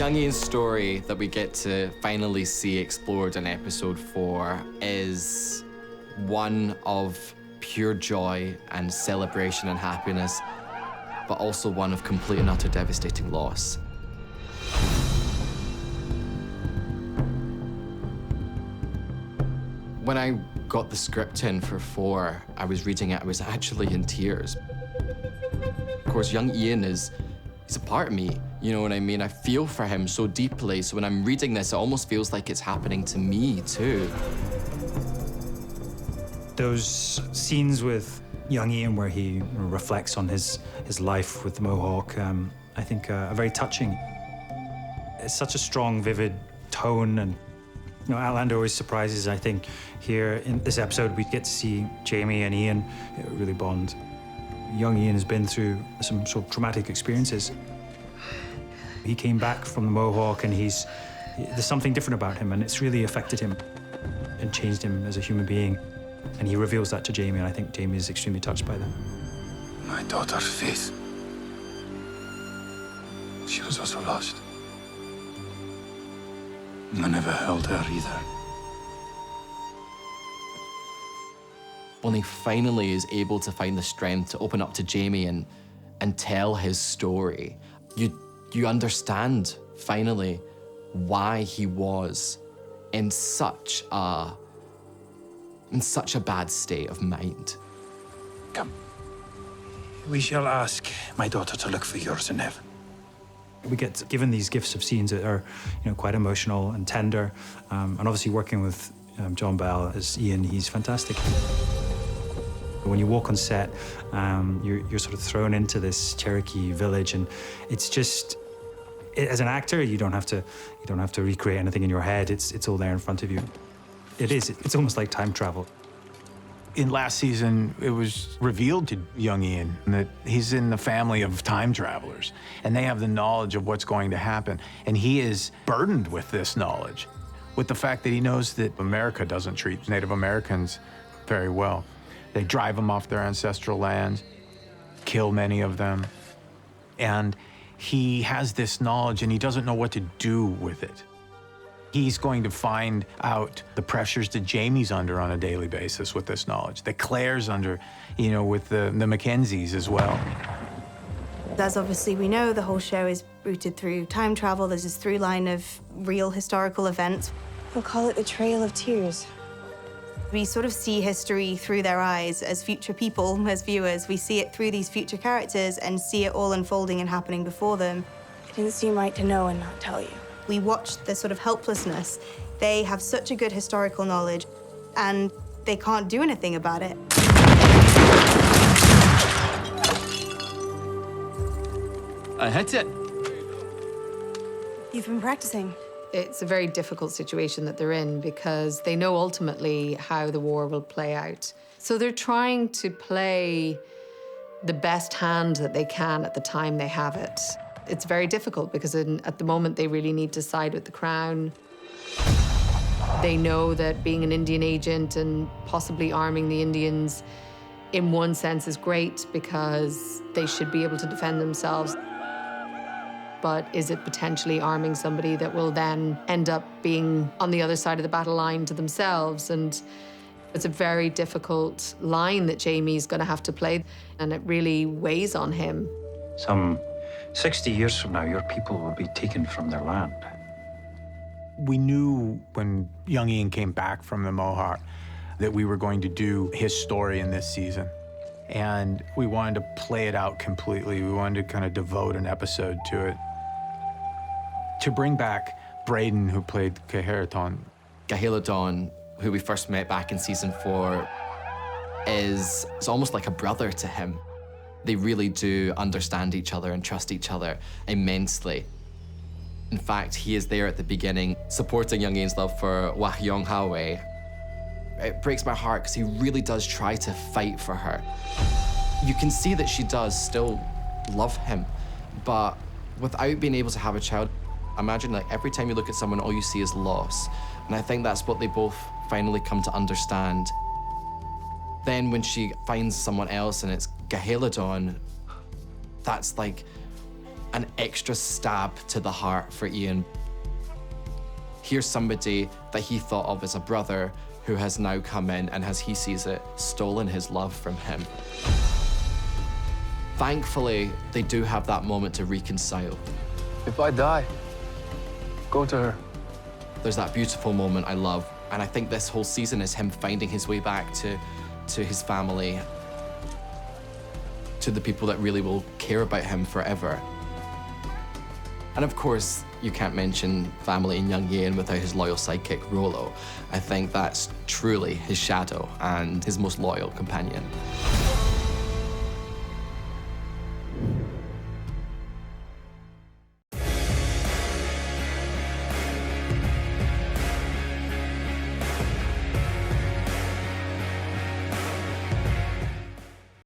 Young Ian's story that we get to finally see explored in episode 4 is one of pure joy and celebration and happiness, but also one of complete and utter devastating loss. When I got the script in for 4, I was reading it, I was actually in tears. Of course, young Ian he's a part of me, you know what I mean? I feel for him so deeply, so when I'm reading this, it almost feels like it's happening to me too. Those scenes with young Ian where he reflects on his life with the Mohawk, I think are very touching. It's such a strong, vivid tone, and you know, Outlander always surprises, I think. Here in this episode, we get to see Jamie and Ian really bond. Young Ian has been through some sort of traumatic experiences. He came back from the Mohawk, and there's something different about him, and it's really affected him and changed him as a human being. And he reveals that to Jamie, and I think Jamie is extremely touched by that. My daughter's face. She was also lost. I never held her either. When he finally is able to find the strength to open up to Jamie and tell his story, you understand finally why he was in such a bad state of mind. Come. We shall ask my daughter to look for yours in heaven. We get given these gifts of scenes that are, quite emotional and tender, and obviously working with John Bell as Ian, he's fantastic. When you walk on set, you're sort of thrown into this Cherokee village, and it's just, as an actor, you don't have to recreate anything in your head. It's all there in front of you. It's almost like time travel. In last season, it was revealed to young Ian that he's in the family of time travelers, and they have the knowledge of what's going to happen. And he is burdened with this knowledge, with the fact that he knows that America doesn't treat Native Americans very well. They drive them off their ancestral lands, kill many of them. And he has this knowledge, and he doesn't know what to do with it. He's going to find out the pressures that Jamie's under on a daily basis with this knowledge, that Claire's under, with the Mackenzies as well. As obviously we know, the whole show is rooted through time travel. There's this through line of real historical events. We'll call it the Trail of Tears. We sort of see history through their eyes as future people, as viewers. We see it through these future characters and see it all unfolding and happening before them. It didn't seem right to know and not tell you. We watched the sort of helplessness. They have such a good historical knowledge, and they can't do anything about it. I hit it. You've been practicing. It's a very difficult situation that they're in because they know ultimately how the war will play out. So they're trying to play the best hand that they can at the time they have it. It's very difficult because at the moment they really need to side with the Crown. They know that being an Indian agent and possibly arming the Indians in one sense is great because they should be able to defend themselves. But is it potentially arming somebody that will then end up being on the other side of the battle line to themselves? And it's a very difficult line that Jamie's going to have to play, and it really weighs on him. Some 60 years from now, your people will be taken from their land. We knew when young Ian came back from the Mohawk that we were going to do his story in this season. And we wanted to play it out completely. We wanted to kind of devote an episode to it. To bring back Braden, who played Caheriton. Gaheladon, who we first met back in season 4, is almost like a brother to him. They really do understand each other and trust each other immensely. In fact, he is there at the beginning, supporting young Ian's love for Wahyong Hawe. It breaks my heart because he really does try to fight for her. You can see that she does still love him, but without being able to have a child, imagine like every time you look at someone, all you see is loss. And I think that's what they both finally come to understand. Then when she finds someone else and it's Gaheladon, that's like, an extra stab to the heart for Ian. Here's somebody that he thought of as a brother who has now come in and, as he sees it, stolen his love from him. Thankfully, they do have that moment to reconcile. If I die, go to her. There's that beautiful moment I love, and I think this whole season is him finding his way back to his family, to the people that really will care about him forever. And of course, you can't mention family in young Ian without his loyal sidekick, Rollo. I think that's truly his shadow and his most loyal companion.